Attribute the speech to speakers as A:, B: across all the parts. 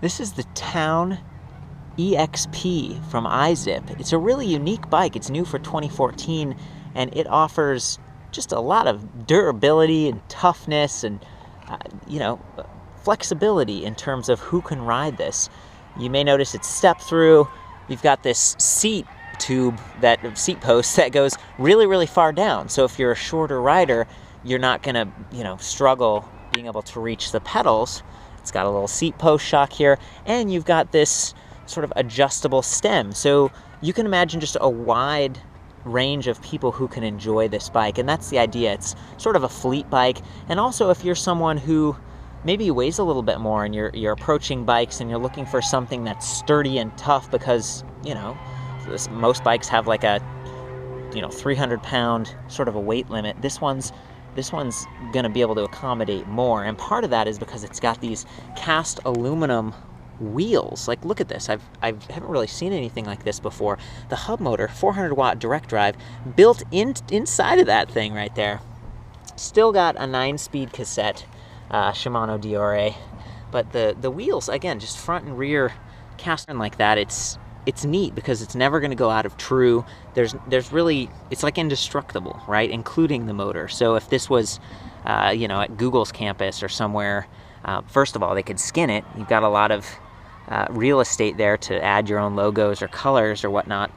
A: This is the Twn EXP from IZIP. It's a really unique bike. It's new for 2014, and it offers just a lot of durability and toughness and, flexibility in terms of who can ride this. You may notice it's step through. You've got this seat post that goes really, really far down. So if you're a shorter rider, you're not gonna, struggle being able to reach the pedals. It's got a little seat post shock here, and you've got this sort of adjustable stem. So you can imagine just a wide range of people who can enjoy this bike, and that's the idea. It's sort of a fleet bike, and also if you're someone who maybe weighs a little bit more and you're approaching bikes and you're looking for something that's sturdy and tough, because, most bikes have like a 300-pound sort of a weight limit. This one's going to be able to accommodate more, and part of that is because it's got these cast aluminum wheels. Like, look at this. I haven't really seen anything like this before. The hub motor, 400-watt direct drive, built inside of that thing right there. Still got a 9-speed cassette, Shimano Diore, but the wheels, again, just front and rear cast like that. It's neat because it's never going to go out of true. There's really, it's like indestructible, right? Including the motor. So if this was, at Google's campus or somewhere, first of all, they could skin it. You've got a lot of real estate there to add your own logos or colors or whatnot.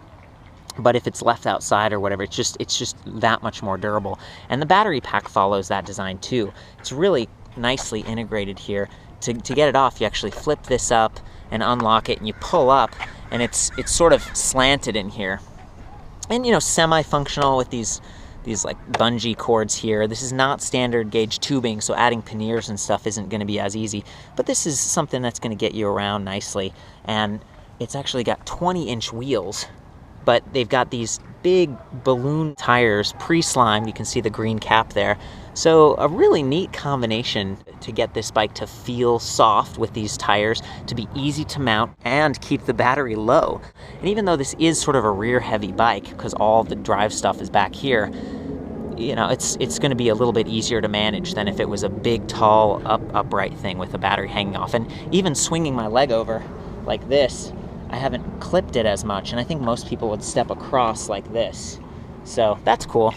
A: But if it's left outside or whatever, it's just that much more durable. And the battery pack follows that design too. It's really nicely integrated here. To get it off, you actually flip this up and unlock it, and you pull up, and it's sort of slanted in here, and semi-functional with these like bungee cords here. This is not standard gauge tubing, so adding panniers and stuff isn't going to be as easy, but this is something that's going to get you around nicely. And it's actually got 20-inch wheels, but they've got these big balloon tires, pre-slimed. You can see the green cap there. So a really neat combination to get this bike to feel soft with these tires, to be easy to mount, and keep the battery low. And even though this is sort of a rear-heavy bike, because all the drive stuff is back here, it's going to be a little bit easier to manage than if it was a big, tall, upright thing with a battery hanging off. And even swinging my leg over like this, I haven't clipped it as much, and I think most people would step across like this. So that's cool.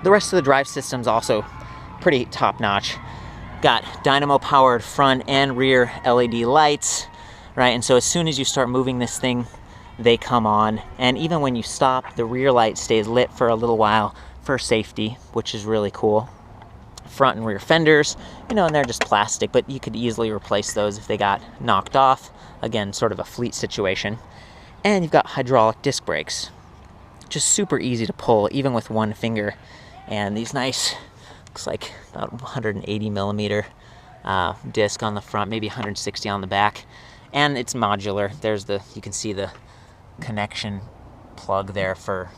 A: The rest of the drive system's also pretty top-notch. Got dynamo-powered front and rear LED lights, right? And so as soon as you start moving this thing, they come on. And even when you stop, the rear light stays lit for a little while for safety, which is really cool. Front and rear fenders, and they're just plastic, but you could easily replace those if they got knocked off. Again, sort of a fleet situation. And you've got hydraulic disc brakes. Just super easy to pull, even with one finger. And these nice, looks like about 180 millimeter disc on the front, maybe 160 on the back. And it's modular. You can see the connection plug there for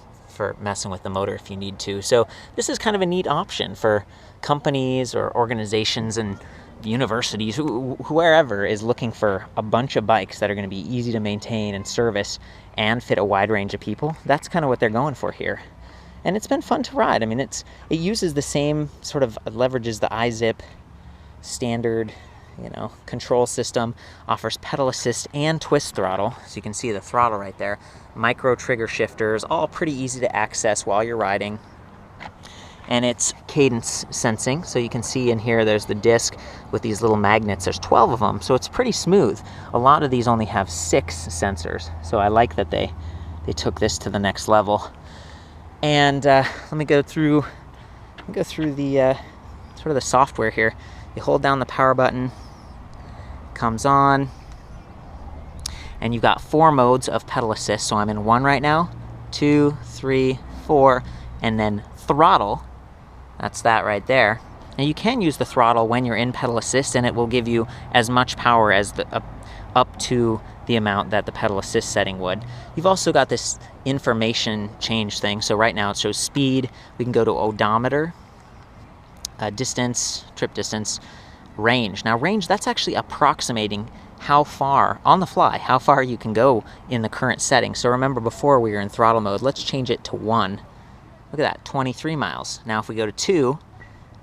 A: messing with the motor if you need to. So this is kind of a neat option for companies or organizations and universities, whoever is looking for a bunch of bikes that are going to be easy to maintain and service and fit a wide range of people. That's kind of what they're going for here. And it's been fun to ride. I mean, it uses the same sort of, leverages the IZIP standard, control system, offers pedal assist and twist throttle. So you can see the throttle right there. Micro trigger shifters, all pretty easy to access while you're riding. And it's Cadence Sensing. So you can see in here, there's the disc with these little magnets. There's 12 of them, so it's pretty smooth. A lot of these only have 6 sensors. So I like that they took this to the next level. And let me go through the sort of the software here. You hold down the power button, comes on, and you've got 4 modes of pedal assist. So I'm in 1 right now, 2, 3, 4, and then throttle. That's that right there. Now you can use the throttle when you're in pedal assist, and it will give you as much power as up to the amount that the pedal assist setting would. You've also got this information change thing. So right now it shows speed. We can go to odometer, distance, trip distance, range. Now range, that's actually approximating how far, on the fly, how far you can go in the current setting. So remember, before we were in throttle mode. Let's change it to 1. Look at that, 23 miles. Now if we go to 2,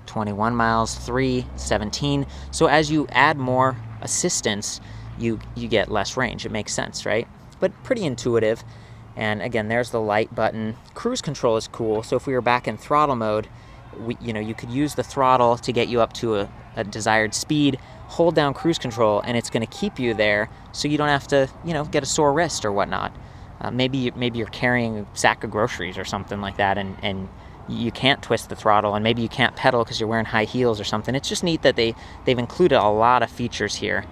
A: 21 miles, 3, 17. So as you add more assistance, you get less range. It makes sense, right? But pretty intuitive. And again, there's the light button. Cruise control is cool. So if we were back in throttle mode, you could use the throttle to get you up to a desired speed, hold down cruise control, and it's going to keep you there so you don't have to, get a sore wrist or whatnot. Maybe you're carrying a sack of groceries or something like that, and you can't twist the throttle, and maybe you can't pedal because you're wearing high heels or something. It's just neat that they've included a lot of features here.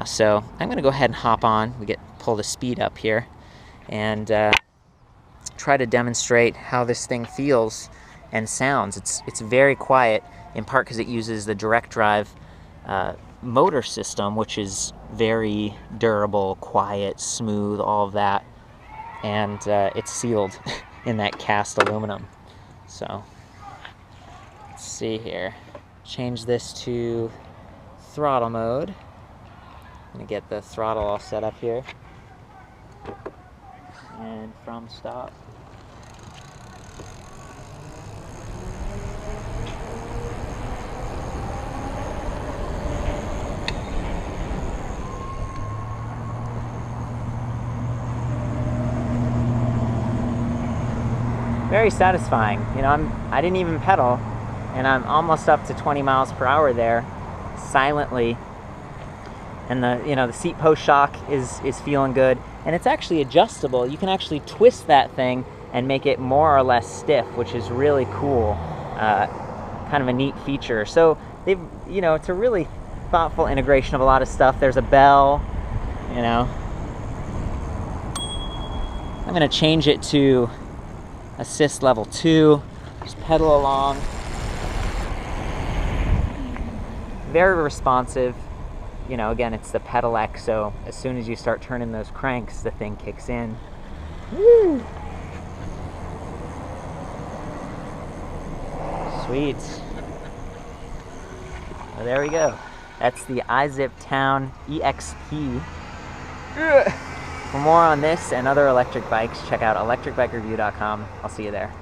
A: So I'm going to go ahead and hop on. Pull the speed up here and try to demonstrate how this thing feels and sounds. It's very quiet, in part because it uses the direct drive motor system, which is very durable, quiet, smooth, all of that, and it's sealed in that cast aluminum. So let's see here. Change this to throttle mode. I'm gonna get the throttle all set up here. And from stop. Very satisfying. I didn't even pedal, and I'm almost up to 20 miles per hour there, silently. And the seat post shock is feeling good, and it's actually adjustable. You can actually twist that thing and make it more or less stiff, which is really cool. Kind of a neat feature. So it's a really thoughtful integration of a lot of stuff. There's a bell, I'm gonna change it to assist level 2, just pedal along. Very responsive. Again, it's the pedal X, so as soon as you start turning those cranks, the thing kicks in. Woo! Sweet. Well, there we go. That's the IZIP Twn EXP. For more on this and other electric bikes, check out ElectricBikeReview.com. I'll see you there.